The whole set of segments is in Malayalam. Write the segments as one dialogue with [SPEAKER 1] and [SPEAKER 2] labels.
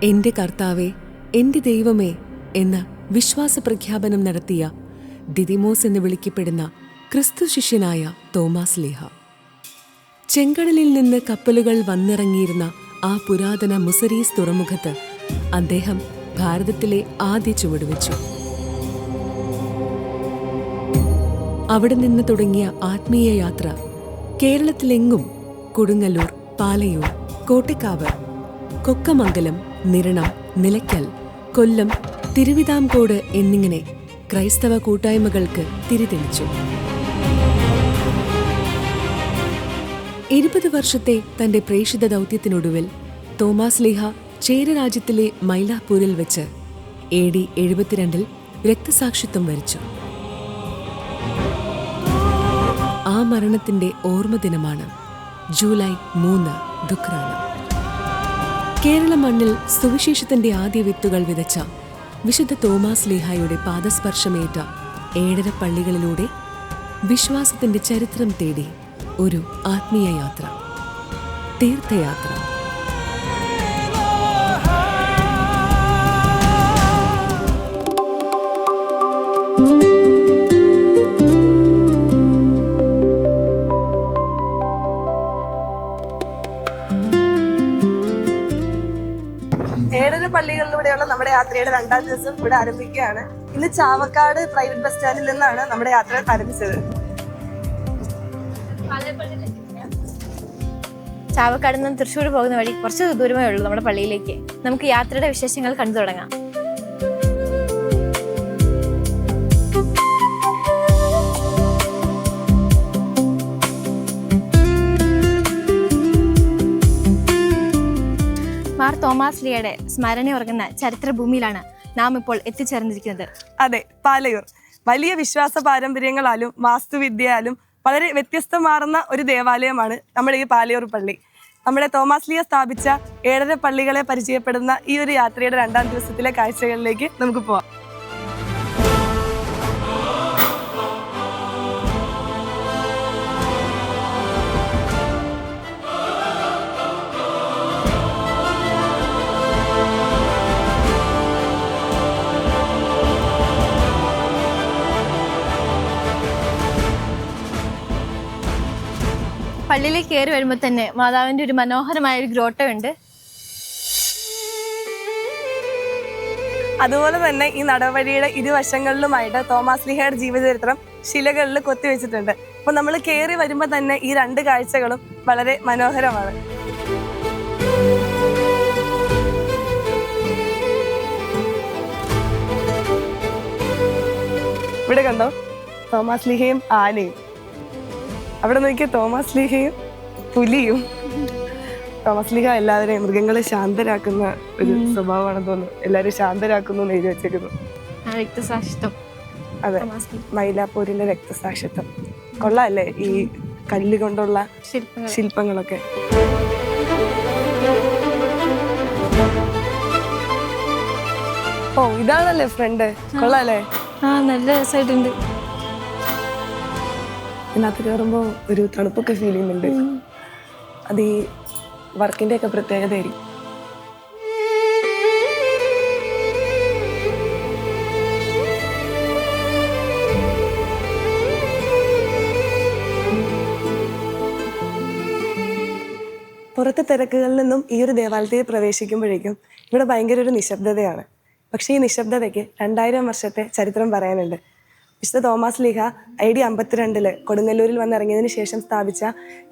[SPEAKER 1] എന്റെ കർത്താവേ, എന്റെ ദൈവമേ എന്ന വിശ്വാസ പ്രഖ്യാപനം നടത്തിയ ദിദിമോസ് എന്ന് വിളിക്കപ്പെടുന്ന ക്രിസ്തു ശിഷ്യനായ തോമാസ് ലീഹ. ചെങ്കടലിൽ നിന്ന് കപ്പലുകൾ വന്നിറങ്ങിയിരുന്ന ആ പുരാതന മുസരീസ് തുറമുഖത്ത് അദ്ദേഹം ഭാരതത്തിലെ ആദ്യ ചുവടുവെച്ചു. അവിടെ നിന്ന് തുടങ്ങിയ ആത്മീയ യാത്ര കേരളത്തിലെങ്ങും കൊടുങ്ങല്ലൂർ, പാലയൂർ, കോട്ടക്കാവ്, കൊക്കമംഗലം, നിരണം, നിലയ്ക്കൽ, കൊല്ലം, തിരുവിതാംകോട് എന്നിങ്ങനെ ക്രൈസ്തവ കൂട്ടായ്മകൾക്ക് തിരിതെളിച്ചു. 20 വർഷത്തെ തന്റെ പ്രേഷിത ദൗത്യത്തിനൊടുവിൽ തോമാസ് ലീഹ ചേരരാജ്യത്തിലെ മൈലാപ്പൂരിൽ വെച്ച് AD 72 രക്തസാക്ഷിത്വം വരിച്ചു. ആ മരണത്തിന്റെ ഓർമ്മദിനമാണ് ജൂലൈ 3 ദുഃഖ്രാനം. കേരള മണ്ണിൽ സുവിശേഷത്തിന്റെ ആദ്യ വിത്തുകൾ വിതച്ച വിശുദ്ധ തോമാസ് ലീഹായുടെ പാദസ്പർശമേറ്റ 7 പള്ളികളിലൂടെ വിശ്വാസത്തിന്റെ ചരിത്രം തേടി ഒരു ആത്മീയ യാത്ര, തീർത്ഥയാത്ര.
[SPEAKER 2] പള്ളികളിലൂടെയുള്ള നമ്മുടെ യാത്രയുടെ 2ാം ദിവസം ഇവിടെ ആരംഭിക്കുകയാണ്. ഇന്ന് ചാവക്കാട് പ്രൈവറ്റ് ബസ് സ്റ്റാൻഡിൽ നിന്നാണ് നമ്മുടെ യാത്ര ആരംഭിച്ചത്.
[SPEAKER 3] ചാവക്കാട് നിന്ന് തൃശ്ശൂർ പോകുന്ന വഴി കുറച്ച് ദൂരമേ ഉള്ളൂ നമ്മുടെ പള്ളിയിലേക്ക്. നമുക്ക് യാത്രയുടെ വിശേഷങ്ങൾ കണ്ടു തുടങ്ങാം. മാർ തോമാസ് ലീഹയുടെ സ്മരണ ഉറങ്ങുന്ന ചരിത്രഭൂമിയിലാണ് നാം ഇപ്പോൾ എത്തിച്ചേർന്നിരിക്കുന്നത്.
[SPEAKER 2] അതെ, പാലയൂർ. വലിയ വിശ്വാസ പാരമ്പര്യങ്ങളാലും വാസ്തുവിദ്യയാലും വളരെ വ്യത്യസ്തമാർന്ന ഒരു ദേവാലയമാണ് നമ്മുടെ ഈ പാലയൂർ പള്ളി. നമ്മുടെ തോമാസ് ലീഹ സ്ഥാപിച്ച 7 പള്ളികളെ പരിചയപ്പെടുന്ന ഈ ഒരു യാത്രയുടെ 2ാം ദിവസത്തിലെ കാഴ്ചകളിലേക്ക് നമുക്ക് പോവാം.
[SPEAKER 3] പള്ളിയിലേക്ക് കയറി വരുമ്പോൾ തന്നെ മാതാവിന്റെ ഒരു മനോഹരമായ ഒരു ഗ്രോട്ടോ ഉണ്ട്.
[SPEAKER 2] അതുപോലെ തന്നെ ഈ നടവഴിയുടെ ഇരുവശങ്ങളിലുമായിട്ട് തോമാസ് ലീഹയുടെ ജീവചരിത്രം ശിലകളിൽ കൊത്തിവെച്ചിട്ടുണ്ട്. അപ്പൊ നമ്മൾ കയറി വരുമ്പോൾ തന്നെ ഈ 2 കാഴ്ചകളും വളരെ മനോഹരമാണ്. ഇവിടെ കണ്ടോ, തോമാസ് ലീഹയും ആനയും. അവിടെ നോക്കിയ തോമാസ് ലീഹയും പുലിയും. തോമാസ് ലീഹ എല്ലാവരെയും, മൃഗങ്ങളെ ശാന്തരാക്കുന്ന ഒരു സ്വഭാവമാണെന്ന് തോന്നുന്നു. എല്ലാവരും ശാന്തരാക്കുന്നു എന്ന് എഴുതി വെച്ചേക്കുന്നു.
[SPEAKER 3] രക്തസാക്ഷിത്വം.
[SPEAKER 2] അതെ, മൈലാപ്പൂരിന്റെ രക്തസാക്ഷിത്വം. കൊള്ളാല്ലേ ഈ കല്ല് കൊണ്ടുള്ള ശില്പങ്ങളൊക്കെ. ഓ, ഇതാണല്ലേ ഫ്രണ്ട്. കൊള്ളാല്ലേ?
[SPEAKER 3] നല്ല രസമായിട്ടുണ്ട്.
[SPEAKER 2] ഇതിനകത്ത് കയറുമ്പോൾ ഒരു തണുപ്പൊക്കെ ഫീൽ ചെയ്യുന്നുണ്ട്. അത് ഈ വർക്കിന്റെ ഒക്കെ പ്രത്യേകതയായിരിക്കും. പുറത്തെ തിരക്കുകളിൽ നിന്നും ഈ ഒരു ദേവാലയത്തിൽ പ്രവേശിക്കുമ്പോഴേക്കും ഇവിടെ ഭയങ്കര ഒരു നിശബ്ദതയാണ്. പക്ഷേ ഈ നിശബ്ദതയ്ക്ക് 2000 വർഷത്തെ ചരിത്രം പറയാനുണ്ട്. വിശുദ്ധ തോമാസ് ലീഹ AD 52 കൊടുങ്ങല്ലൂരിൽ വന്നിറങ്ങിയതിന് ശേഷം സ്ഥാപിച്ച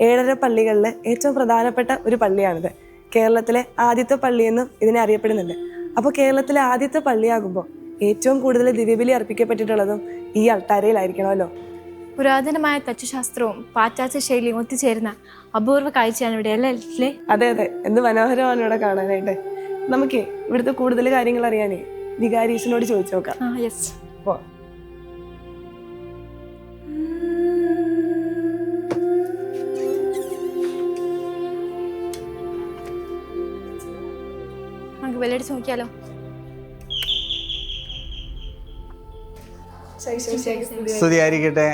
[SPEAKER 2] 7 പള്ളികളിൽ ഏറ്റവും പ്രധാനപ്പെട്ട ഒരു പള്ളിയാണിത്. കേരളത്തിലെ ആദ്യത്തെ പള്ളിയെന്നും ഇതിനെ അറിയപ്പെടുന്നുണ്ട്. അപ്പോൾ കേരളത്തിലെ ആദ്യത്തെ പള്ളിയാകുമ്പോൾ ഏറ്റവും കൂടുതൽ ദിവ്യബലി അർപ്പിക്കപ്പെട്ടിട്ടുള്ളതും ഈ അൾത്താരയിലായിരിക്കണമല്ലോ.
[SPEAKER 3] പുരാതനമായ തച്ചുശാസ്ത്രവും പാശ്ചാത്യ ശൈലിയും ഒത്തുചേരുന്ന അപൂർവ കാഴ്ചയാണ് ഇവിടെ അല്ലേ?
[SPEAKER 2] അതെ അതെ, എന്ത് മനോഹരമാണ് ഇവിടെ കാണാനായിട്ട്. നമുക്കേ ഇവിടുത്തെ കൂടുതൽ കാര്യങ്ങൾ അറിയാനേ വികാരീശനോട് ചോദിച്ചു നോക്കാം. പോ.
[SPEAKER 3] ബെല്ലടിച്ച് നോക്കിയാലോ?
[SPEAKER 4] സ്തുതിയായിരിക്കട്ടെ.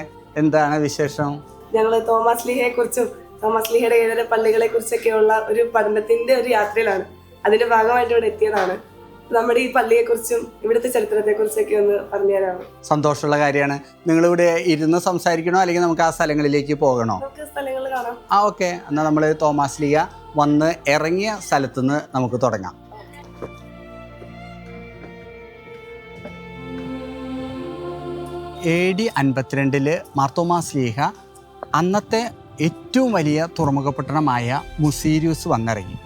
[SPEAKER 4] എന്താണ് വിശേഷം?
[SPEAKER 2] ഞങ്ങള് തോമാസ് ലീഹയെ കുറിച്ചും തോമാസ് ലീഹയുടെ 7 പള്ളികളെ കുറിച്ചൊക്കെയുള്ള ഒരു പഠനത്തിന്റെ ഒരു യാത്രയിലാണ്. അതിന്റെ ഭാഗമായിട്ട് ഇവിടെ എത്തിയതാണ്. നമ്മുടെ ഈ പള്ളിയെക്കുറിച്ചും ഇവിടുത്തെ ചരിത്രത്തെക്കുറിച്ചൊക്കെ ഒന്ന് പറഞ്ഞുതരാമോ?
[SPEAKER 4] സന്തോഷമുള്ള കാര്യമാണ്. നിങ്ങളിവിടെ ഇരുന്ന് സംസാരിക്കണോ അല്ലെങ്കിൽ നമുക്ക് ആ സ്ഥലങ്ങളിലേക്ക് പോകണോ?
[SPEAKER 2] നമുക്ക് സ്ഥലങ്ങൾ കാണാം.
[SPEAKER 4] ഓക്കെ, എന്നാൽ നമ്മൾ തോമാസ് ലീഗ വന്ന് ഇറങ്ങിയ സ്ഥലത്തു നിന്ന് നമുക്ക് തുടങ്ങാം. AD 52 മാർത്തോമാസ് ലീഗ അന്നത്തെ ഏറ്റവും വലിയ തുറമുഖ പട്ടണമായ മുസീരിയൂസ് വന്നിറങ്ങി.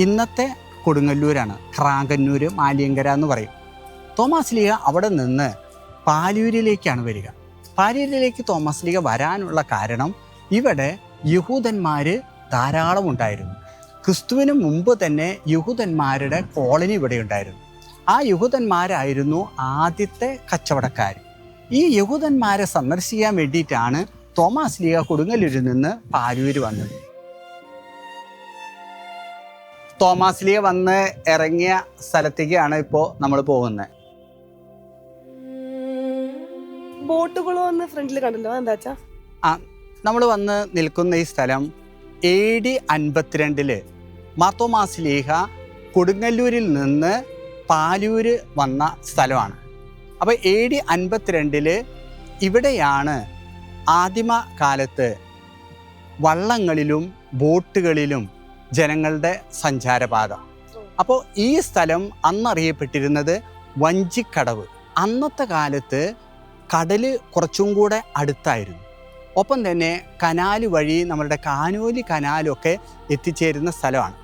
[SPEAKER 4] ഇന്നത്തെ കൊടുങ്ങല്ലൂരാണ്, ക്രാങ്കന്നൂർ, മാലിയങ്കര എന്ന് പറയും. തോമാസ് ലീഗ അവിടെ നിന്ന് പാലൂരിലേക്കാണ് വരിക. പാലൂരിലേക്ക് തോമാസ് ലീഗ വരാനുള്ള കാരണം ഇവിടെ യഹൂദന്മാർ ധാരാളം ഉണ്ടായിരുന്നു. ക്രിസ്തുവിന് മുമ്പ് തന്നെ യഹൂദന്മാരുടെ കോളനി ഇവിടെ ഉണ്ടായിരുന്നു. ആ യഹൂദന്മാരായിരുന്നു ആദ്യത്തെ കച്ചവടക്കാർ. ഈ യഹൂദന്മാരെ സന്ദർശിക്കാൻ വേണ്ടിയിട്ടാണ് തോമാസ് ലീഗ കൊടുങ്ങല്ലൂരിൽ നിന്ന് പാലൂര് വന്നത്. തോമാസ് ലീഗ വന്ന് ഇറങ്ങിയ സ്ഥലത്തേക്കാണ് ഇപ്പോൾ നമ്മൾ പോകുന്നത്.
[SPEAKER 2] ബോട്ടുകളോ ഒന്ന് ഫ്രണ്ടിൽ കണ്ടല്ലോ, എന്താ വെച്ചാ?
[SPEAKER 4] നമ്മൾ വന്ന് നിൽക്കുന്ന ഈ സ്ഥലം AD 52 മാർത്തോമാസ് ലീഗ കൊടുങ്ങല്ലൂരിൽ നിന്ന് പാലൂര് വന്ന സ്ഥലമാണ്. അപ്പോൾ AD 52 ഇവിടെയാണ് ആദിമ കാലത്ത് വള്ളങ്ങളിലും ബോട്ടുകളിലും ജനങ്ങളുടെ സഞ്ചാരപാത. അപ്പോൾ ഈ സ്ഥലം അന്നറിയപ്പെട്ടിരുന്നത് വഞ്ചിക്കടവ്. അന്നത്തെ കാലത്ത് കടൽ കുറച്ചും കൂടെ അടുത്തായിരുന്നു. ഒപ്പം തന്നെ കനാല് വഴി നമ്മളുടെ കാനോലി കനാലൊക്കെ എത്തിച്ചേരുന്ന സ്ഥലമാണ്.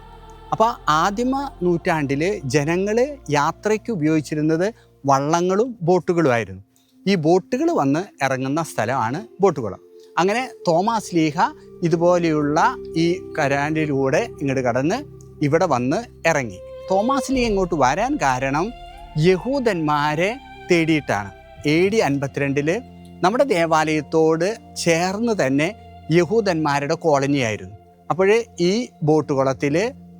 [SPEAKER 4] അപ്പോൾ ആദിമ നൂറ്റാണ്ടിൽ ജനങ്ങൾ യാത്രയ്ക്ക് ഉപയോഗിച്ചിരുന്നത് വള്ളങ്ങളും ബോട്ടുകളുമായിരുന്നു. ഈ ബോട്ടുകൾ വന്ന് ഇറങ്ങുന്ന സ്ഥലമാണ് ബോട്ടുകുളം. അങ്ങനെ തോമാസ് ലീഗ ഇതുപോലെയുള്ള ഈ കനാലിലൂടെ ഇങ്ങോട്ട് കടന്ന് ഇവിടെ വന്ന് ഇറങ്ങി. തോമാസ് ലീഗ ഇങ്ങോട്ട് വരാൻ കാരണം യഹൂദന്മാരെ തേടിയിട്ടാണ്. AD 52 നമ്മുടെ ദേവാലയത്തോട് ചേർന്ന് തന്നെ യഹൂദന്മാരുടെ കോളനിയായിരുന്നു. അപ്പോൾ ഈ ബോട്ടുകുളത്തിൽ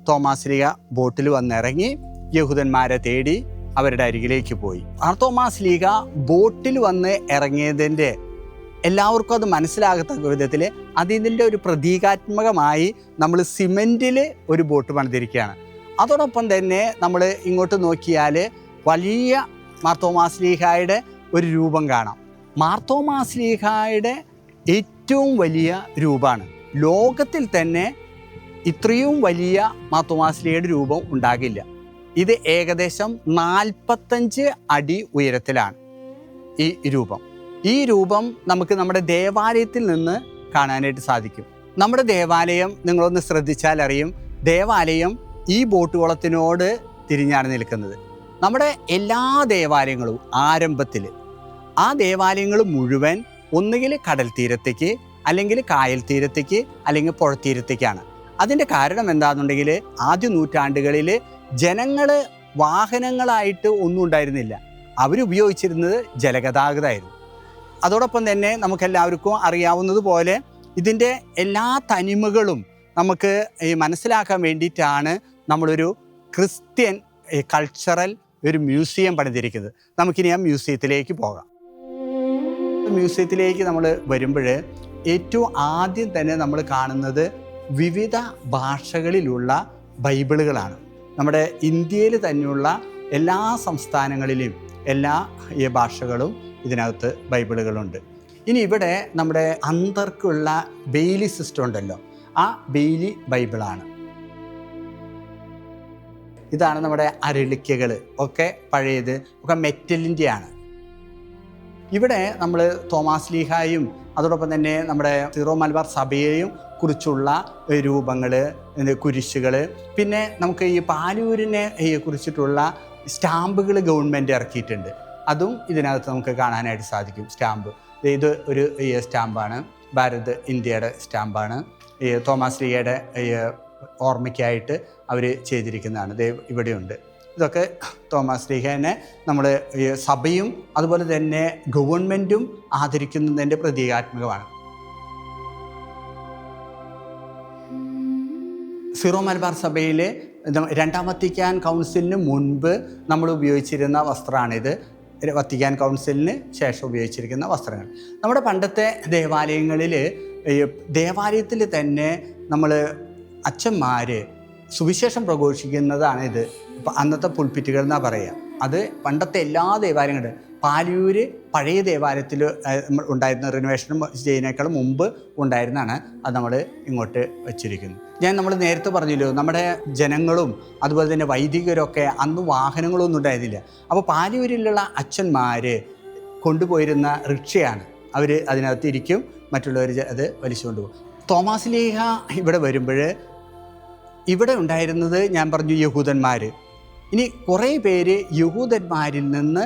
[SPEAKER 4] തോമാസ് ലീഗ ബോട്ടിൽ വന്നിറങ്ങി യഹൂദന്മാരെ തേടി അവരുടെ അരികിലേക്ക് പോയി. തോമാസ് ലീഗ ബോട്ടിൽ വന്ന് ഇറങ്ങിയതിൻ്റെ എല്ലാവർക്കും അത് മനസ്സിലാകത്തക്ക വിധത്തിൽ അതിൻ്റെ ഒരു പ്രതീകാത്മകമായി നമ്മൾ സിമെൻറ്റിൽ ഒരു ബോട്ട് പണിതിരിക്കുകയാണ്. അതോടൊപ്പം തന്നെ നമ്മൾ ഇങ്ങോട്ട് നോക്കിയാൽ വലിയ മാർത്തോമാസ് ലീഗയുടെ ഒരു രൂപം കാണാം. മാർത്തോമാസ് ലീഗയുടെ ഏറ്റവും വലിയ രൂപമാണ്. ലോകത്തിൽ തന്നെ ഇത്രയും വലിയ മാർത്തോമാസ് ലീഗയുടെ രൂപം ഉണ്ടാകില്ല. ഇത് ഏകദേശം 45 അടി ഉയരത്തിലാണ് ഈ രൂപം. ഈ രൂപം നമുക്ക് നമ്മുടെ ദേവാലയത്തിൽ നിന്ന് കാണാനായിട്ട് സാധിക്കും. നമ്മുടെ ദേവാലയം നിങ്ങളൊന്ന് ശ്രദ്ധിച്ചാൽ അറിയും, ദേവാലയം ഈ ബോട്ടുകുളത്തിനോട് തിരിഞ്ഞാണ് നിൽക്കുന്നത്. നമ്മുടെ എല്ലാ ദേവാലയങ്ങളും ആരംഭത്തിൽ ആ ദേവാലയങ്ങൾ മുഴുവൻ ഒന്നുകിൽ കടൽ തീരത്തേക്ക്, അല്ലെങ്കിൽ കായൽ തീരത്തേക്ക്, അല്ലെങ്കിൽ പുഴത്തീരത്തേക്കാണ്. അതിൻ്റെ കാരണം എന്താണെന്നുണ്ടെങ്കിൽ ആദ്യ നൂറ്റാണ്ടുകളിൽ ജനങ്ങൾ വാഹനങ്ങളായിട്ട് ഒന്നും ഉണ്ടായിരുന്നില്ല. അവരുപയോഗിച്ചിരുന്നത് ജലഗതാഗതമായിരുന്നു. അതോടൊപ്പം തന്നെ നമുക്കെല്ലാവർക്കും അറിയാവുന്നതുപോലെ ഇതിൻ്റെ എല്ലാ തനിമകളും നമുക്ക് മനസ്സിലാക്കാൻ വേണ്ടിയിട്ടാണ് നമ്മളൊരു ക്രിസ്ത്യൻ കൾച്ചറൽ ഒരു മ്യൂസിയം പണിതിരിക്കുന്നത്. നമുക്കിനി ആ മ്യൂസിയത്തിലേക്ക് പോകാം. മ്യൂസിയത്തിലേക്ക് നമ്മൾ വരുമ്പോൾ ഏറ്റവും ആദ്യം തന്നെ നമ്മൾ കാണുന്നത് വിവിധ ഭാഷകളിലുള്ള ബൈബിളുകളാണ്. നമ്മുടെ ഇന്ത്യയിൽ തന്നെയുള്ള എല്ലാ സംസ്ഥാനങ്ങളിലെയും എല്ലാ ഭാഷകളും ഇതിനകത്ത് ബൈബിളുകളുണ്ട്. ഇനി ഇവിടെ നമ്മുടെ അന്തർക്കുള്ള ബെയിലി സിസ്റ്റം ഉണ്ടല്ലോ, ആ ബെയിലി ബൈബിളാണ്. ഇതാണ് നമ്മുടെ അരളിക്കകൾ ഒക്കെ പഴയത്, ഒക്കെ മെറ്റലിൻ്റെയാണ്. ഇവിടെ നമ്മൾ തോമാസ് ലീഹായും അതോടൊപ്പം തന്നെ നമ്മുടെ സീറോ മലബാർ സഭയെയും കുറിച്ചുള്ള രൂപങ്ങൾ, കുരിശുകൾ, പിന്നെ നമുക്ക് ഈ പാലൂരിനെ കുറിച്ചിട്ടുള്ള സ്റ്റാമ്പുകൾ ഗവൺമെൻറ് ഇറക്കിയിട്ടുണ്ട്. അതും ഇതിനകത്ത് നമുക്ക് കാണാനായിട്ട് സാധിക്കും. സ്റ്റാമ്പ് ഇത് ഒരു സ്റ്റാമ്പാണ്, ഭാരത് ഇന്ത്യയുടെ സ്റ്റാമ്പാണ്. തോമാസ് ലീഗയുടെ ഓർമ്മയ്ക്കായിട്ട് അവർ ചെയ്തിരിക്കുന്നതാണ്. ഇവിടെയുണ്ട്. ഇതൊക്കെ തോമാസ് ലീഗനെ നമ്മൾ സഭയും അതുപോലെ തന്നെ ഗവൺമെൻറ്റും ആദരിക്കുന്നതിൻ്റെ പ്രതീകാത്മകമാണ്. സീറോ മലബാർ സഭയിൽ രണ്ടാം വത്തിക്കാൻ കൗൺസിലിന് മുൻപ് നമ്മൾ ഉപയോഗിച്ചിരുന്ന വസ്ത്രമാണിത്. വത്തിക്കാൻ കൗൺസിലിന് ശേഷം ഉപയോഗിച്ചിരിക്കുന്ന വസ്ത്രങ്ങൾ. നമ്മുടെ പണ്ടത്തെ ദേവാലയങ്ങളിൽ ദേവാലയത്തിൽ തന്നെ നമ്മൾ അച്ഛന്മാർ സുവിശേഷം പ്രഘോഷിക്കുന്നതാണ് ഇത്. ഇപ്പം അന്നത്തെ പുൽപ്പിറ്റുകൾ എന്നാണ് പറയുക. അത് പണ്ടത്തെ എല്ലാ ദേവാലയങ്ങളും, പാലിയൂര് പഴയ ദേവാലയത്തിൽ ഉണ്ടായിരുന്ന റിനോവേഷനും ചെയ്യുന്നതിനേക്കാളും മുമ്പ് ഉണ്ടായിരുന്നതാണ്. അത് നമ്മൾ ഇങ്ങോട്ട് വച്ചിരിക്കുന്നത്. നമ്മൾ നേരത്തെ പറഞ്ഞല്ലോ, നമ്മുടെ ജനങ്ങളും അതുപോലെ തന്നെ വൈദികരൊക്കെ അന്ന് വാഹനങ്ങളൊന്നും ഉണ്ടായിരുന്നില്ല. അപ്പോൾ പാലിയൂരിലുള്ള അച്ഛന്മാർ കൊണ്ടുപോയിരുന്ന റിക്ഷയാണ്. അവർ അതിനകത്ത് ഇരിക്കും, മറ്റുള്ളവർ അത് വലിച്ചുകൊണ്ട് പോകും. തോമാസ് ലീഹ ഇവിടെ വരുമ്പോൾ ഇവിടെ ഉണ്ടായിരുന്നത് ഞാൻ പറഞ്ഞു യഹൂദന്മാർ. ഇനി കുറേ പേര് യഹൂദന്മാരിൽ നിന്ന്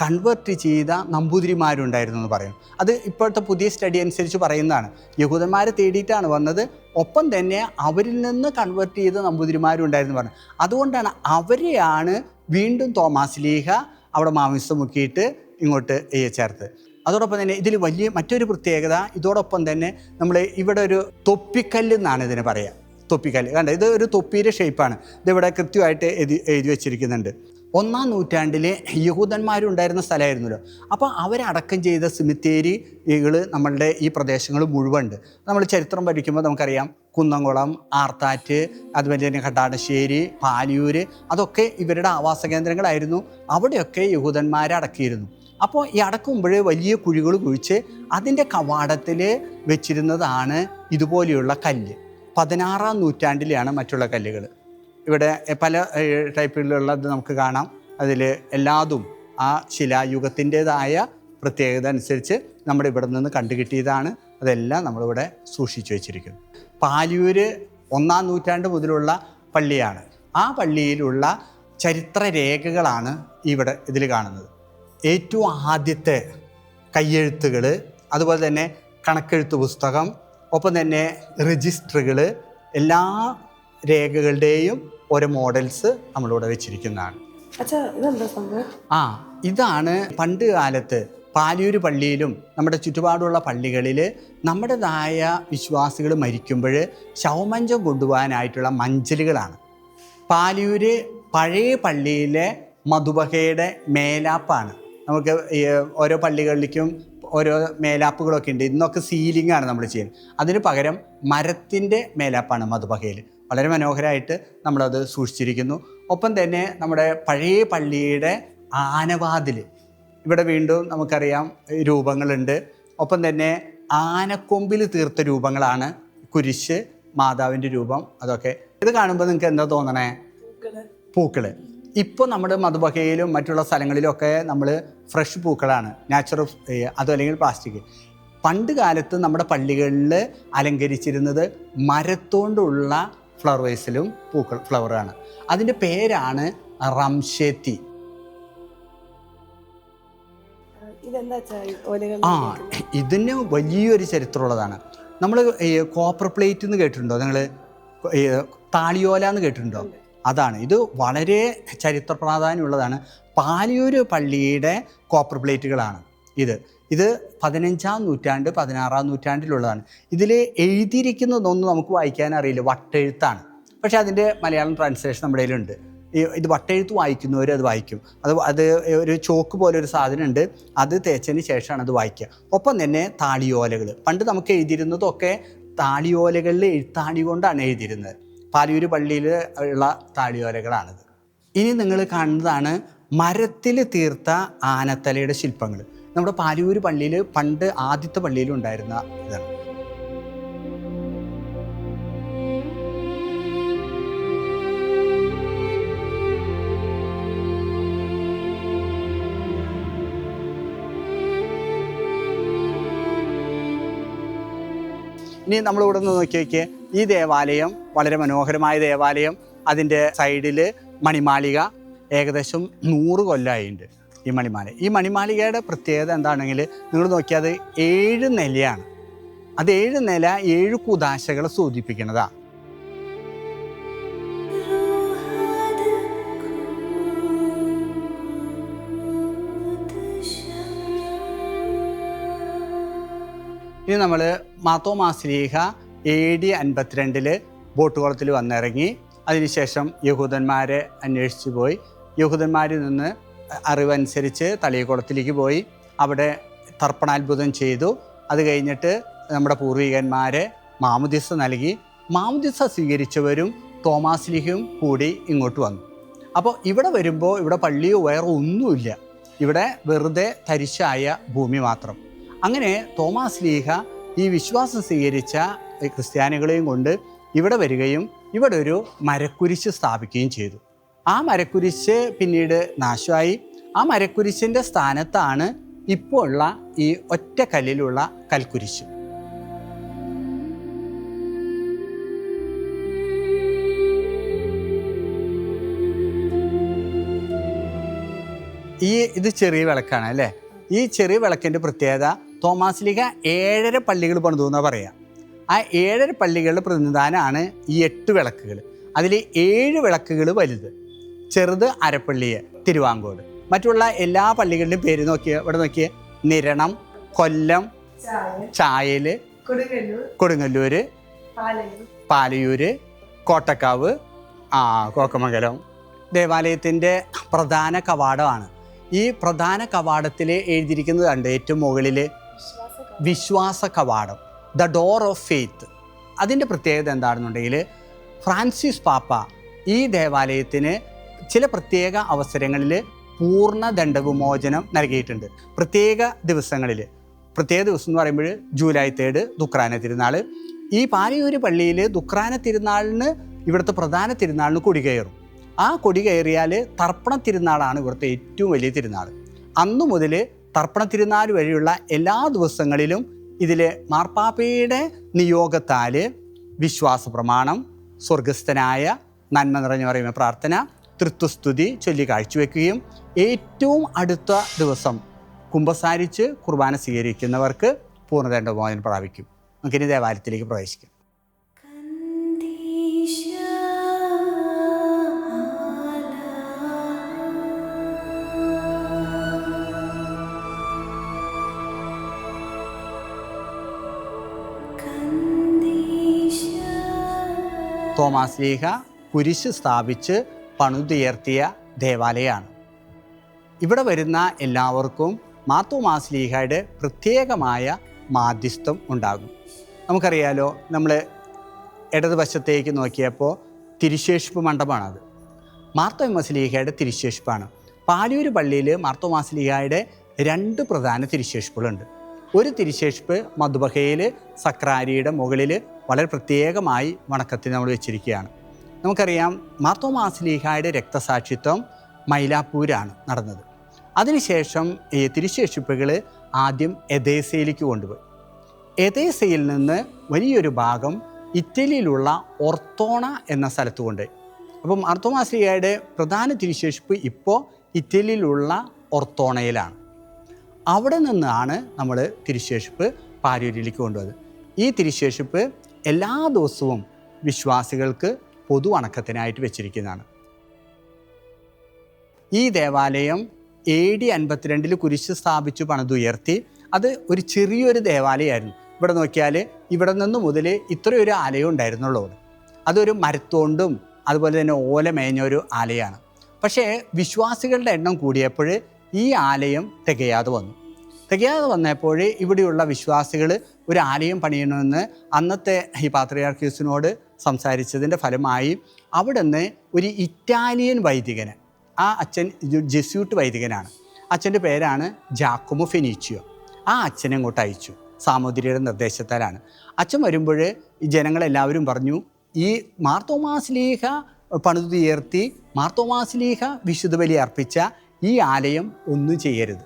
[SPEAKER 4] കൺവേർട്ട് ചെയ്ത നമ്പൂതിരിമാരുണ്ടായിരുന്നു എന്ന് പറയും. അത് ഇപ്പോഴത്തെ പുതിയ സ്റ്റഡി അനുസരിച്ച് പറയുന്നതാണ്. യഹൂദന്മാരെ തേടിയിട്ടാണ് വന്നത്, ഒപ്പം തന്നെ അവരിൽ നിന്ന് കൺവേർട്ട് ചെയ്ത നമ്പൂതിരിമാരുണ്ടായിരുന്നു പറഞ്ഞു. അതുകൊണ്ടാണ് അവരെയാണ് വീണ്ടും തോമാസ് ലീഹ അവിടെ മാംസം മുക്കിയിട്ട് ഇങ്ങോട്ട് ചേർത്ത്. അതോടൊപ്പം തന്നെ ഇതിൽ വലിയ മറ്റൊരു പ്രത്യേകത, ഇതോടൊപ്പം തന്നെ നമ്മൾ ഇവിടെ ഒരു തൊപ്പിക്കല്ല് എന്നാണ് ഇതിന് പറയുക. തൊപ്പിക്കല്ല് കണ്ട, ഇത് ഒരു തൊപ്പിയുടെ ഷേപ്പാണ്. ഇതിവിടെ കൃത്യമായിട്ട് എഴുതി വച്ചിരിക്കുന്നുണ്ട്. 1-ാം നൂറ്റാണ്ടിൽ യഹൂദന്മാരുണ്ടായിരുന്ന സ്ഥലമായിരുന്നല്ലോ. അപ്പോൾ അവരടക്കം ചെയ്ത സിമിത്തേരികൾ നമ്മളുടെ ഈ പ്രദേശങ്ങൾ മുഴുവൻ ഉണ്ട്. നമ്മൾ ചരിത്രം പഠിക്കുമ്പോൾ നമുക്കറിയാം, കുന്നംകുളം, ആർത്താറ്റ്, അതുപോലെ തന്നെ കട്ടാടശ്ശേരി, പാലിയൂർ, അതൊക്കെ ഇവരുടെ ആവാസ കേന്ദ്രങ്ങളായിരുന്നു. അവിടെയൊക്കെ യഹൂദന്മാരെ അടക്കിയിരുന്നു. അപ്പോൾ ഈ അടക്കുമ്പോൾ വലിയ കുഴികൾ കുഴിച്ച് അതിൻ്റെ കവാടത്തിൽ വെച്ചിരുന്നതാണ് ഇതുപോലെയുള്ള കല്ല്. 16-ാം നൂറ്റാണ്ടിലാണ് മറ്റുള്ള കല്ലുകൾ. ഇവിടെ പല ടൈപ്പിലുള്ളത് നമുക്ക് കാണാം. അതിൽ എല്ലാതും ആ ശിലായുഗത്തിൻ്റേതായ പ്രത്യേകത അനുസരിച്ച് നമ്മുടെ ഇവിടെ നിന്ന് കണ്ടുകിട്ടിയതാണ്. അതെല്ലാം നമ്മളിവിടെ സൂക്ഷിച്ചു വച്ചിരിക്കുന്നു. പാലിയൂർ 1-ാം നൂറ്റാണ്ട് മുതലുള്ള പള്ളിയാണ്. ആ പള്ളിയിലുള്ള ചരിത്ര രേഖകളാണ് ഇവിടെ ഇതിൽ കാണുന്നത്. ഏറ്റവും ആദ്യത്തെ കയ്യെഴുത്തുകൾ, അതുപോലെ തന്നെ കണക്കെഴുത്ത് പുസ്തകം, ഒപ്പം തന്നെ രജിസ്റ്ററുകൾ, എല്ലാ രേഖകളുടെയും ഓരോ മോഡൽസ് നമ്മളിവിടെ വെച്ചിരിക്കുന്നതാണ്. ഇതാണ് പണ്ട് കാലത്ത് പാലിയൂർ പള്ളിയിലും നമ്മുടെ ചുറ്റുപാടുള്ള പള്ളികളിൽ നമ്മുടേതായ വിശ്വാസികൾ മരിക്കുമ്പോൾ ശവമഞ്ചം കൊണ്ടുപോകാനായിട്ടുള്ള മഞ്ചലുകളാണ്. പാലിയൂർ പഴയ പള്ളിയിലെ മധുബഹയുടെ മേലാപ്പാണ്. നമുക്ക് ഓരോ പള്ളികളിലേക്കും ഓരോ മേലാപ്പുകളൊക്കെ ഉണ്ട്. ഇന്നൊക്കെ സീലിംഗ് ആണ് നമ്മൾ ചെയ്യുന്നത്. അതിന് പകരം മരത്തിൻ്റെ മേലാപ്പാണ് മധുബഹയിൽ. വളരെ മനോഹരമായിട്ട് നമ്മളത് സൂക്ഷിച്ചിരിക്കുന്നു. ഒപ്പം തന്നെ നമ്മുടെ പഴയ പള്ളിയുടെ ആനവാതിൽ, ഇവിടെ വീണ്ടും നമുക്കറിയാം രൂപങ്ങളുണ്ട്. ഒപ്പം തന്നെ ആനക്കൊമ്പിൽ തീർത്ത രൂപങ്ങളാണ്. കുരിശ്, മാതാവിൻ്റെ രൂപം, അതൊക്കെ. ഇത് കാണുമ്പോൾ നിങ്ങൾക്ക് എന്താ തോന്നണേ? പൂക്കൾ. ഇപ്പോൾ നമ്മുടെ മധുബഹയിലും മറ്റുള്ള സ്ഥലങ്ങളിലൊക്കെ നമ്മൾ ഫ്രഷ് പൂക്കളാണ്, നാച്ചുറൽ, അതല്ലെങ്കിൽ പ്ലാസ്റ്റിക്. പണ്ട് കാലത്ത് നമ്മുടെ പള്ളികളിൽ അലങ്കരിച്ചിരുന്നത് മരത്തോണ്ടുള്ള ഫ്ലവേഴ്സിലും ഫ്ലവറാണ്. അതിൻ്റെ പേരാണ് റംഷേത്തി. ഇതിന് വലിയൊരു ചരിത്രമുള്ളതാണ്. നമ്മൾ കോപ്പർ പ്ലേറ്റ് എന്ന് കേട്ടിട്ടുണ്ടോ? നിങ്ങൾ താളിയോല എന്ന് കേട്ടിട്ടുണ്ടോ? അതാണ്. ഇത് വളരെ ചരിത്ര പ്രാധാന്യമുള്ളതാണ്. പാലിയൂർ പള്ളിയുടെ കോപ്പർ പ്ലേറ്റുകളാണ് ഇത്. 15-ാം നൂറ്റാണ്ട് 16-ാം നൂറ്റാണ്ടിലുള്ളതാണ്. ഇതിൽ എഴുതിയിരിക്കുന്നതൊന്നും നമുക്ക് വായിക്കാൻ അറിയില്ല, വട്ടെഴുത്താണ്. പക്ഷേ അതിൻ്റെ മലയാളം ട്രാൻസ്ലേഷൻ നമ്മുടെ കയ്യിലുണ്ട്. ഇത് വട്ടെഴുത്ത് വായിക്കുന്നവർ അത് വായിക്കും. അത് ഒരു ചോക്ക് പോലെ ഒരു സാധനം ഉണ്ട്, അത് തേച്ചതിന് ശേഷമാണ് അത് വായിക്കുക. ഒപ്പം തന്നെ താളിയോലകൾ. പണ്ട് നമുക്ക് എഴുതിയിരുന്നതൊക്കെ താളിയോലകളിൽ എഴുത്താണി കൊണ്ടാണ് എഴുതിയിരുന്നത്. പാലിയൂർ പള്ളിയിൽ ഉള്ള താളിയോലകളാണിത്. ഇനി നിങ്ങൾ കാണുന്നതാണ് മരത്തിൽ തീർത്ത ആനത്തലയുടെ ശില്പങ്ങൾ. നമ്മുടെ പാലിയൂർ പള്ളിയിൽ പണ്ട് ആദ്യത്തെ പള്ളിയിൽ ഉണ്ടായിരുന്ന ഇതാണ്. ഇനി നമ്മളിവിടെ നിന്ന് നോക്കിയൊക്കെ ഈ ദേവാലയം വളരെ മനോഹരമായ ദേവാലയം. അതിൻ്റെ സൈഡിൽ മണിമാളിക ഏകദേശം 100 കൊല്ലമായിട്ടുണ്ട് ഈ മണിമാല. ഈ മണിമാളികയുടെ പ്രത്യേകത എന്താണെങ്കിൽ നിങ്ങൾ നോക്കിയാൽ 7 നിലയാണ്. അത് 7 നില 7 കുദാശകളെ സൂചിപ്പിക്കുന്നതാണ്. ഇനി നമ്മൾ മാർത്തോമാസ് ലീഹ AD 52 ബോട്ടുകുളത്തിൽ വന്നിറങ്ങി. അതിനുശേഷം യഹൂദന്മാരെ അന്വേഷിച്ച് പോയി. യഹൂദന്മാരിൽ നിന്ന് അറിവനുസരിച്ച് തളിയക്കുളത്തിലേക്ക് പോയി. അവിടെ തർപ്പണാത്ഭുതം ചെയ്തു. അത് കഴിഞ്ഞിട്ട് നമ്മുടെ പൂർവികന്മാരെ മാമുദിസ നൽകി. മാമുദിസ സ്വീകരിച്ചവരും തോമാസ്ലീഹയും കൂടി ഇങ്ങോട്ട് വന്നു. അപ്പോൾ ഇവിടെ വരുമ്പോൾ ഇവിടെ പള്ളിയോ വേറെ ഒന്നുമില്ല, ഇവിടെ വെറുതെ തരിശായ ഭൂമി മാത്രം. അങ്ങനെ തോമാസ്ലീഹ ഈ വിശ്വാസം സ്വീകരിച്ച ക്രിസ്ത്യാനികളെയും കൊണ്ട് ഇവിടെ വരികയും ഇവിടെ ഒരു മരക്കുരിശ് സ്ഥാപിക്കുകയും ചെയ്തു. ആ മരക്കുരിശ് പിന്നീട് നാശമായി. ആ മരക്കുരിശിൻ്റെ സ്ഥാനത്താണ് ഇപ്പോൾ ഉള്ള ഈ ഒറ്റ കല്ലിലുള്ള കൽക്കുരിശ്. ഇത് ചെറിയ വിളക്കാണ് അല്ലേ. ഈ ചെറിയ വിളക്കിൻ്റെ പ്രത്യേകത തോമാസ്ലീഹ 7.5 പള്ളികൾ പണിതു എന്നാണ് പറയുക. ആ 7.5 പള്ളികളുടെ പ്രതിനിധാനമാണ് ഈ 8 വിളക്കുകൾ. അതിൽ 7 വിളക്കുകൾ വലുത്, ചെറുത് അരപ്പള്ളിയെ തിരുവാങ്കോട്. മറ്റുള്ള എല്ലാ പള്ളികളുടെയും പേര് നോക്കിയ ഇവിടെ നോക്കിയ നിരണം, കൊല്ലം, ചായൽ, കൊടുങ്ങല്ലൂർ, പാലയൂര്, കോട്ടക്കാവ്, കോക്കമംഗലം. ദേവാലയത്തിൻ്റെ പ്രധാന കവാടമാണ്. ഈ പ്രധാന കവാടത്തിൽ എഴുതിയിരിക്കുന്നത് കണ്ട് ഏറ്റവും മുകളിൽ വിശ്വാസ കവാടം, ദ ഡോർ ഓഫ് ഫെയ്ത്ത്. അതിൻ്റെ പ്രത്യേകത എന്താണെന്നുണ്ടെങ്കിൽ ഫ്രാൻസിസ് പാപ്പ ഈ ദേവാലയത്തിന് ചില പ്രത്യേക അവസരങ്ങളിൽ പൂർണ്ണ ദണ്ഡവിമോചനം നൽകിയിട്ടുണ്ട്. പ്രത്യേക ദിവസങ്ങളിൽ, പ്രത്യേക ദിവസം എന്ന് പറയുമ്പോൾ ജൂലൈ 3 ദുക്രാന തിരുനാൾ. ഈ പാലയൂര് പള്ളിയിൽ ദുക്രാന തിരുനാളിന് ഇവിടുത്തെ പ്രധാന തിരുനാളിന് കൊടി കയറും. ആ കൊടി കയറിയാൽ തർപ്പണ തിരുനാളാണ് ഇവിടുത്തെ ഏറ്റവും വലിയ തിരുനാൾ. അന്നു മുതൽ തർപ്പണ തിരുനാൾ വരെയുള്ള എല്ലാ ദിവസങ്ങളിലും ഇതിൽ മാർപ്പാപ്പയുടെ നിയോഗത്താൽ വിശ്വാസ പ്രമാണം, സ്വർഗസ്ഥനായ നന്മ നിറഞ്ഞു പറയുന്ന പ്രാർത്ഥന, തൃത്വസ്തുതി ചൊല്ലി കാഴ്ചവെക്കുകയും ഏറ്റവും അടുത്ത ദിവസം കുമ്പസാരിച്ച് കുർബാന സ്വീകരിക്കുന്നവർക്ക് പൂർണ്ണദണ്ഡമോചനം പ്രാപിക്കും. നമുക്കിനി ദേവാലയത്തിലേക്ക് പ്രവേശിക്കാം. തോമാസ്ലീഹ കുരിശ് സ്ഥാപിച്ച് പണിതുയർത്തിയ ദേവാലയമാണ്. ഇവിടെ വരുന്ന എല്ലാവർക്കും മാർത്തോമാസ്ലീഹയുടെ പ്രത്യേകമായ മാധ്യസ്ഥം ഉണ്ടാകും. നമുക്കറിയാലോ, നമ്മൾ ഇടതുവശത്തേക്ക് നോക്കിയപ്പോൾ തിരുശേഷിപ്പ് മണ്ഡപമാണത്. മാർത്തോമാസ്ലീഹയുടെ തിരുശേഷിപ്പാണ്. പാലൂര് പള്ളിയിൽ മാർത്തോമാസ്ലീഹയുടെ 2 പ്രധാന തിരുശേഷിപ്പുകളുണ്ട്. ഒരു തിരുശേഷിപ്പ് മധുബഹയിൽ സക്രാരിയുടെ മുകളിൽ വളരെ പ്രത്യേകമായി വണക്കത്തിൽ നമ്മൾ വെച്ചിരിക്കുകയാണ്. നമുക്കറിയാം, മാർത്തോമാസ്ലീഹയുടെ രക്തസാക്ഷിത്വം മൈലാപ്പൂരാണ് നടന്നത്. അതിനുശേഷം ഈ തിരുശേഷിപ്പുകൾ ആദ്യം എദേസയിലേക്ക് കൊണ്ടുപോയി. എദേസയിൽ നിന്ന് വലിയൊരു ഭാഗം ഇറ്റലിയിലുള്ള ഒർത്തോണ എന്ന സ്ഥലത്ത് കൊണ്ടുപോയി. അപ്പം മാർത്തോമാസ്ലീഹയുടെ പ്രധാന തിരുശേഷിപ്പ് ഇപ്പോൾ ഇറ്റലിയിലുള്ള ഒർത്തോണയിലാണ്. അവിടെ നിന്നാണ് നമ്മൾ തിരുശേഷിപ്പ് പാലൂരിലേക്ക് കൊണ്ടുപോയത്. ഈ തിരുശേഷിപ്പ് എല്ലാ ദിവസവും വിശ്വാസികൾക്ക് പൊതു വണക്കത്തിനായിട്ട് വെച്ചിരിക്കുന്നതാണ്. ഈ ദേവാലയം AD 52 കുരിശ് സ്ഥാപിച്ചു പണിതുയർത്തി. അത് ഒരു ചെറിയൊരു ദേവാലയമായിരുന്നു. ഇവിടെ നോക്കിയാൽ ഇവിടെ നിന്ന് മുതൽ ഇത്രയൊരു ആലയം ഉണ്ടായിരുന്നുള്ളൂ. അതൊരു മരത്തോണ്ടും അതുപോലെ തന്നെ ഓല മേഞ്ഞൊരു ആലയമാണ്. പക്ഷേ വിശ്വാസികളുടെ എണ്ണം കൂടിയപ്പോൾ ഈ ആലയം തികയാതെ വന്നപ്പോൾ ഇവിടെയുള്ള വിശ്വാസികൾ ഒരു ആലയം പണിയണമെന്ന് അന്നത്തെ ഈ പാത്രിയാർക്കീസിനോട് സംസാരിച്ചതിൻ്റെ ഫലമായി അവിടെ നിന്ന് ഒരു ഇറ്റാലിയൻ വൈദികന്, ആ അച്ഛൻ ജെസ്യൂട്ട് വൈദികനാണ്, അച്ഛൻ്റെ പേരാണ് ജാക്കോമോ ഫെനീച്ചിയോ, ആ അച്ഛനെ ഇങ്ങോട്ട് അയച്ചു. സാമൂതിരിയുടെ നിർദ്ദേശത്താലാണ്. അച്ഛൻ വരുമ്പോൾ ഈ ജനങ്ങളെല്ലാവരും പറഞ്ഞു, ഈ മാർത്തോമാസ്ലീഹ പണിതുയർത്തി മാർത്തോമാസ്ലീഹ വിശുദ്ധ ബലി അർപ്പിച്ച ഈ ആലയം ഒന്നും ചെയ്യരുത്.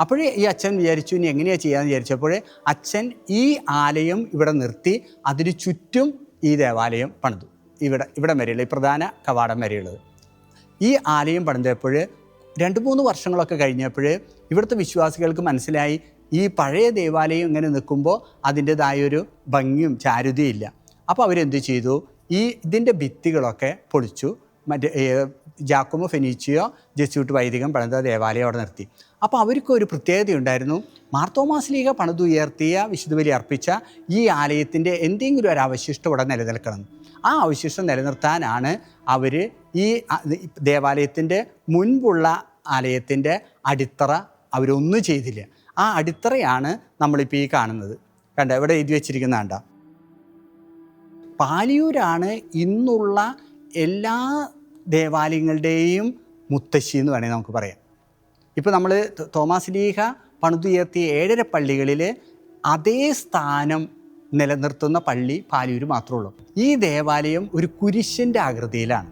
[SPEAKER 4] അപ്പോഴേ ഈ അച്ഛൻ വിചാരിച്ചു ഇനി എങ്ങനെയാണ് ചെയ്യാമെന്ന് വിചാരിച്ചപ്പോൾ അച്ഛൻ ഈ ആലയം ഇവിടെ നിർത്തി അതിന് ചുറ്റും ഈ ദേവാലയം പണിതു. ഇവിടെ വരെയുള്ള ഈ പ്രധാന കവാടം വരെയുള്ളത്. ഈ ആലയം പണിതപ്പോൾ 2-3 വർഷങ്ങളൊക്കെ കഴിഞ്ഞപ്പോൾ ഇവിടുത്തെ വിശ്വാസികൾക്ക് മനസ്സിലായി ഈ പഴയ ദേവാലയം ഇങ്ങനെ നിൽക്കുമ്പോൾ അതിൻ്റെതായൊരു ഭംഗിയും ചാരുതയും ഇല്ല. അപ്പോൾ അവരെന്ത് ചെയ്തു, ഇതിൻ്റെ ഭിത്തികളൊക്കെ പൊളിച്ചു. ജാക്കോമോ ഫെനീച്ചിയോ ജെസ്യൂട്ട് വൈദികൻ പണിത ദേവാലയം അവിടെ നിർത്തി. അപ്പോൾ അവർക്കൊരു പ്രത്യേകതയുണ്ടായിരുന്നു. മാർത്തോമാസ്ലീഹ പണിതുയർത്തിയ വിശുദ്ധ ബലി അർപ്പിച്ച ഈ ആലയത്തിൻ്റെ എന്തെങ്കിലും ഒരു അവശിഷ്ടം ഇവിടെ നിലനിൽക്കണം. ആ അവശിഷ്ടം നിലനിർത്താനാണ് അവർ ഈ ദേവാലയത്തിൻ്റെ മുൻപുള്ള ആലയത്തിൻ്റെ അടിത്തറ അവരൊന്നും ചെയ്തില്ല. ആ അടിത്തറയാണ് നമ്മളിപ്പോൾ ഈ കാണുന്നത്. കണ്ട ഇവിടെ എഴുതി വെച്ചിരിക്കുന്ന കണ്ട പാലിയൂരാണ് ഇന്നുള്ള എല്ലാ ദേവാലയങ്ങളുടെയും മുത്തശ്ശി എന്ന് വേണമെങ്കിൽ നമുക്ക് പറയാം. ഇപ്പോൾ നമ്മൾ തോമാസ് ലീഹ പണിതുയർത്തിയ 7 പള്ളികളിൽ അതേ സ്ഥാനം നിലനിർത്തുന്ന പള്ളി പാലിയൂർ മാത്രമേ ഉള്ളൂ. ഈ ദേവാലയം ഒരു കുരിശിൻ്റെ ആകൃതിയിലാണ്.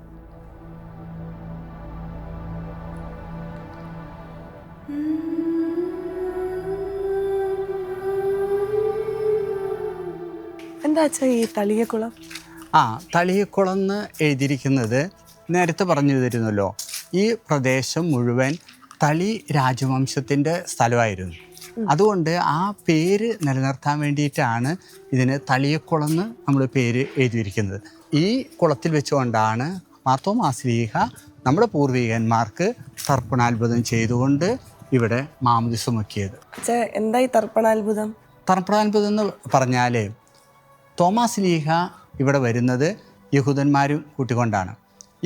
[SPEAKER 2] എന്താ വെച്ചാൽ ഈ തളിയക്കുളം?
[SPEAKER 4] തളിയക്കുളം എന്ന് എഴുതിയിരിക്കുന്നത് നേരത്തെ പറഞ്ഞു തരുന്നല്ലോ, ഈ പ്രദേശം മുഴുവൻ തളി രാജവംശത്തിൻ്റെ സ്ഥലമായിരുന്നു. അതുകൊണ്ട് ആ പേര് നിലനിർത്താൻ വേണ്ടിയിട്ടാണ് ഇതിന് തളിയക്കുളം എന്ന് നമ്മൾ പേര് എഴുതിയിരിക്കുന്നത്. ഈ കുളത്തിൽ വെച്ചുകൊണ്ടാണ് മാർത്തോമാ ശ്ലീഹ നമ്മുടെ പൂർവികന്മാർക്ക് തർപ്പണാത്ഭുതം ചെയ്തുകൊണ്ട് ഇവിടെ മാമോദീസ മുക്കിയത്.
[SPEAKER 2] എന്താ ഈ തർപ്പണാത്ഭുതം?
[SPEAKER 4] തർപ്പണാത്ഭുതം എന്ന് പറഞ്ഞാൽ തോമാസ് ലീഹ ഇവിടെ വരുന്നത് യഹൂദന്മാരും കൂട്ടിക്കൊണ്ടാണ്.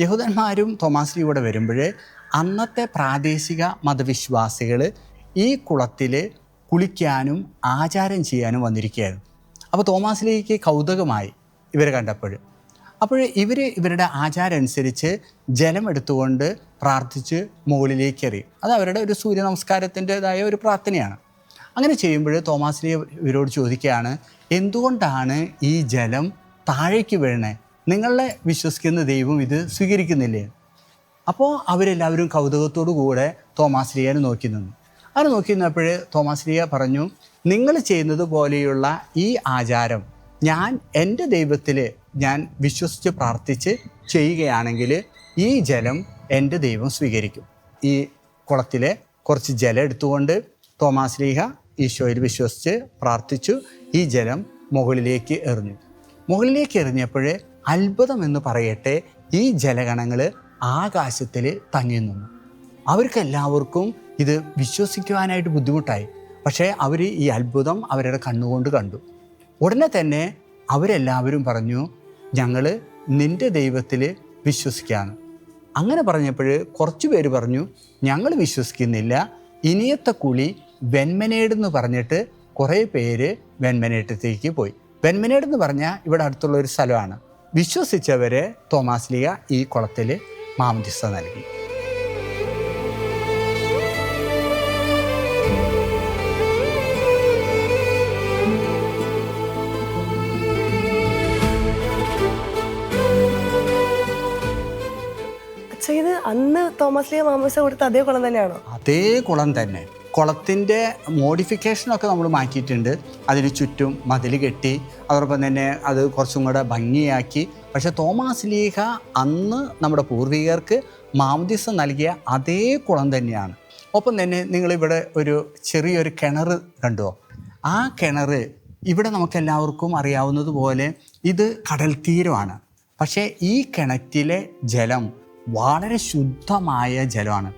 [SPEAKER 4] യഹൂദന്മാരും തോമാസ് ലീഹ ഇവിടെ വരുമ്പോൾ അന്നത്തെ പ്രാദേശിക മതവിശ്വാസികൾ ഈ കുളത്തിൽ കുളിക്കാനും ആചാരം ചെയ്യാനും വന്നിരിക്കുകയായിരുന്നു. അപ്പോൾ തോമാസ് ലീഹയ്ക്ക് കൗതുകമായി ഇവരെ കണ്ടപ്പോൾ. അപ്പോൾ ഇവരുടെ ആചാരം അനുസരിച്ച് ജലം എടുത്തുകൊണ്ട് പ്രാർത്ഥിച്ച് മുകളിലേക്ക് എറിയും. അത് അവരുടെ ഒരു സൂര്യ നമസ്കാരത്തിൻ്റെതായ ഒരു പ്രാർത്ഥനയാണ്. അങ്ങനെ ചെയ്യുമ്പോൾ തോമാസ് ലീഹ ഇവരോട് ചോദിക്കുകയാണ്, എന്തുകൊണ്ടാണ് ഈ ജലം താഴേക്ക് വീഴണേ? നിങ്ങളെ വിശ്വസിക്കുന്ന ദൈവം ഇത് സ്വീകരിക്കുന്നില്ലേ? അപ്പോൾ അവരെല്ലാവരും കൗതുകത്തോടു കൂടെ തോമാസ് ലീഹനെ നോക്കി നിന്നു. അങ്ങനെ നോക്കി നിന്നപ്പോൾ തോമാസ് ലീഹ പറഞ്ഞു, നിങ്ങൾ ചെയ്യുന്നത് പോലെയുള്ള ഈ ആചാരം ഞാൻ എൻ്റെ ദൈവത്തിൽ ഞാൻ വിശ്വസിച്ച് പ്രാർത്ഥിച്ച് ചെയ്യുകയാണെങ്കിൽ ഈ ജലം എൻ്റെ ദൈവം സ്വീകരിക്കും. ഈ കുളത്തിലെ കുറച്ച് ജലം എടുത്തുകൊണ്ട് തോമാസ് ലീഹ ഈശോയിൽ വിശ്വസിച്ച് പ്രാർത്ഥിച്ചു. ഈ ജലം മുകളിലേക്ക് എറിഞ്ഞു. മുകളിലേക്ക് എറിഞ്ഞപ്പോൾ അത്ഭുതം എന്ന് പറയട്ടെ, ഈ ജലഗണങ്ങൾ ആകാശത്തിൽ തങ്ങി നിന്നു. അവർക്കെല്ലാവർക്കും ഇത് വിശ്വസിക്കുവാനായിട്ട് ബുദ്ധിമുട്ടായി. പക്ഷേ അവർ ഈ അത്ഭുതം അവരുടെ കണ്ണുകൊണ്ട് കണ്ടു. ഉടനെ തന്നെ അവരെല്ലാവരും പറഞ്ഞു, ഞങ്ങൾ നിൻ്റെ ദൈവത്തിൽ വിശ്വസിക്കാമെന്ന്. അങ്ങനെ പറഞ്ഞപ്പോൾ കുറച്ച് പേര് പറഞ്ഞു, ഞങ്ങൾ വിശ്വസിക്കുന്നില്ല, ഇനിയത്തെ കുളി വെൺമനേട് എന്ന് പറഞ്ഞിട്ട് കുറേ പേര് വെൺമനേട്ടത്തേക്ക് പോയി. വെൺമനേട് എന്ന് പറഞ്ഞാൽ ഇവിടെ അടുത്തുള്ള ഒരു സ്ഥലമാണ്. വിശ്വസിച്ചവരെ തോമാസ് ലീഹ ഈ കുളത്തിൽ മാമോദീസ നൽകി.
[SPEAKER 2] ഇത് അന്ന് തോമസ് ലീഹ മാമോദീസ കൊടുത്ത അതേ കുളം തന്നെയാണോ?
[SPEAKER 4] അതേ കുളം തന്നെ. കുളത്തിൻ്റെ മോഡിഫിക്കേഷനൊക്കെ നമ്മൾ മാറ്റിയിട്ടുണ്ട്. അതിന് ചുറ്റും മതിൽ കെട്ടി, അതോടൊപ്പം തന്നെ അത് കുറച്ചും കൂടെ ഭംഗിയാക്കി. പക്ഷേ തോമാസ് ലീഹ അന്ന് നമ്മുടെ പൂർവികർക്ക് മാമോദീസ നൽകിയ അതേ കുളം തന്നെയാണ്. ഒപ്പം തന്നെ നിങ്ങളിവിടെ ഒരു ചെറിയൊരു കിണർ കണ്ടുവോ? ആ കിണർ ഇവിടെ നമുക്കെല്ലാവർക്കും അറിയാവുന്നതുപോലെ ഇത് കടൽ തീരമാണ്. പക്ഷേ ഈ കിണറ്റിലെ ജലം വളരെ ശുദ്ധമായ ജലമാണ്.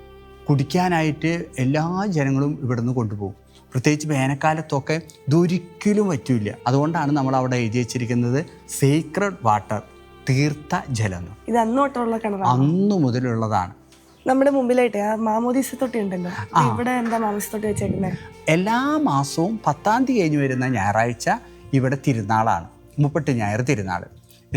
[SPEAKER 4] കുടിക്കാനായിട്ട് എല്ലാ ജനങ്ങളും ഇവിടെ നിന്ന് കൊണ്ടുപോകും. പ്രത്യേകിച്ച് വേനൽക്കാലത്തൊക്കെ ഇതൊരിക്കലും പറ്റില്ല. അതുകൊണ്ടാണ് നമ്മൾ അവിടെ എഴുതി വെച്ചിരിക്കുന്നത് സീക്രട്ട് വാട്ടർ, തീർത്ഥ ജലം.
[SPEAKER 2] ഇത് അന്നോട്ടുള്ള കിണറാണ്,
[SPEAKER 4] അന്നു മുതലുള്ളതാണ്.
[SPEAKER 2] നമ്മുടെ മുമ്പിലായിട്ട് ആ മാമോദീസ തൊട്ടി ഉണ്ടല്ലോ, ഇവിടെ എന്താ മാമോദീസ തൊട്ടി വെച്ചേക്കുന്നത്? എല്ലാ
[SPEAKER 4] മാസവും 10-ാം തീയതി കഴിഞ്ഞ് വരുന്ന ഞായറാഴ്ച ഇവിടെ തിരുനാളാണ്, 38 ഞായർ തിരുനാൾ.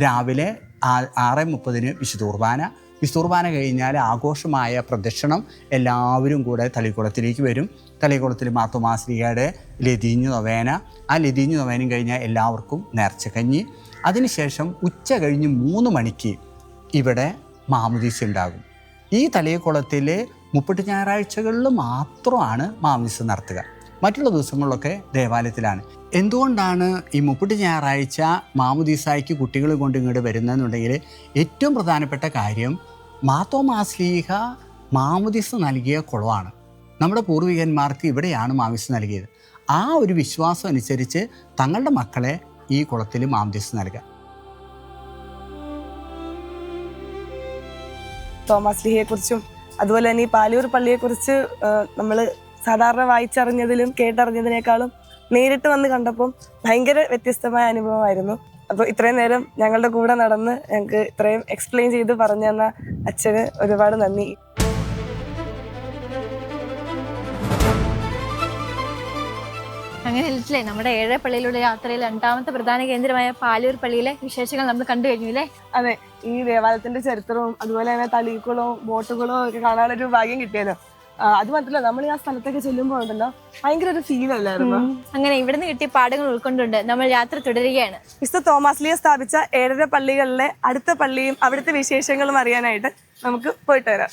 [SPEAKER 4] രാവിലെ 6:30 വിശുദ്ധ കുർബാന. വിശുദ്ധ കുർബാന കഴിഞ്ഞാൽ ആഘോഷമായ പ്രദക്ഷിണം. എല്ലാവരും കൂടെ തളിക്കുളത്തിലേക്ക് വരും. തളിക്കുളത്തിൽ മാർത്തോമാ ശ്ലീഹയുടെ ലതീഞ്ഞു നൊവേന. ആ ലതീഞ്ഞു നൊവേനയും കഴിഞ്ഞാൽ എല്ലാവർക്കും നേർച്ചക്കഞ്ഞി. അതിനുശേഷം ഉച്ച കഴിഞ്ഞ് 3 മണിക്ക് ഇവിടെ മാമോദീസ ഉണ്ടാകും. ഈ തളിക്കുളത്തിൽ 38 ഞായറാഴ്ചകളിൽ മാത്രമാണ് മാമോദീസ നടത്തുക. മറ്റുള്ള ദിവസങ്ങളിലൊക്കെ ദേവാലയത്തിലാണ്. എന്തുകൊണ്ടാണ് ഈ 38 ഞായറാഴ്ച മാമോദീസായ്ക്ക് കുട്ടികളെ കൊണ്ട് ഇങ്ങോട്ട് വരുന്നതെന്നുണ്ടെങ്കിൽ ഏറ്റവും പ്രധാനപ്പെട്ട കാര്യം മാർത്തോമാ ശ്ലീഹ മാമോദീസ നൽകിയ കുളമാണ്. നമ്മുടെ പൂർവികന്മാർക്ക് ഇവിടെയാണ് മാമോദീസ നൽകിയത്. ആ ഒരു വിശ്വാസം അനുസരിച്ച് തങ്ങളുടെ മക്കളെ ഈ കുളത്തിൽ മാമോദീസ നൽകുക.
[SPEAKER 2] തോമാസ് ലീഹയെക്കുറിച്ചും അതുപോലെ തന്നെ ഈ പാലിയൂർ പള്ളിയെക്കുറിച്ച് നമ്മൾ സാധാരണ വായിച്ചറിഞ്ഞതിലും കേട്ടറിഞ്ഞതിനേക്കാളും നേരിട്ട് വന്ന് കണ്ടപ്പം ഭയങ്കര വ്യത്യസ്തമായ അനുഭവമായിരുന്നു. അപ്പോൾ ഇത്രയും നേരം ഞങ്ങളുടെ കൂടെ നടന്ന് ഞങ്ങൾക്ക് ഇത്രയും എക്സ്പ്ലെയിൻ ചെയ്ത് പറഞ്ഞു തന്ന അച്ഛന് ഒരുപാട് നന്ദി.
[SPEAKER 3] അങ്ങനെ അല്ലേ നമ്മുടെ ഏഴര പള്ളിയിലൂടെ യാത്രയിൽ രണ്ടാമത്തെ പ്രധാന കേന്ദ്രമായ പാലൂർ പള്ളിയിലെ വിശേഷങ്ങൾ നമ്മൾ കണ്ടു കഴിഞ്ഞു അല്ലേ?
[SPEAKER 2] അതെ, ഈ ദേവാലയത്തിന്റെ ചരിത്രവും അതുപോലെ തന്നെ തളിക്കുളവും ബോട്ടുകളോ ഒക്കെ കാണാനൊരു ഭാഗ്യം കിട്ടിയല്ലോ. അത് മാത്രമല്ല, നമ്മൾ ആ സ്ഥലത്തൊക്കെ ചെല്ലുമ്പോൾ ഉണ്ടല്ലോ ഭയങ്കര ഒരു ഫീൽ അല്ലായിരുന്നു.
[SPEAKER 3] അങ്ങനെ ഇവിടുന്ന് കിട്ടിയ പാഠങ്ങൾ ഉൾക്കൊണ്ടുണ്ട് നമ്മൾ യാത്ര തുടരുകയാണ്.
[SPEAKER 2] വിശുദ്ധ തോമാസ് ലീഹ സ്ഥാപിച്ച 7 പള്ളികളിലെ അടുത്ത പള്ളിയും അവിടുത്തെ വിശേഷങ്ങളും അറിയാനായിട്ട് നമുക്ക് പോയിട്ട് വരാം.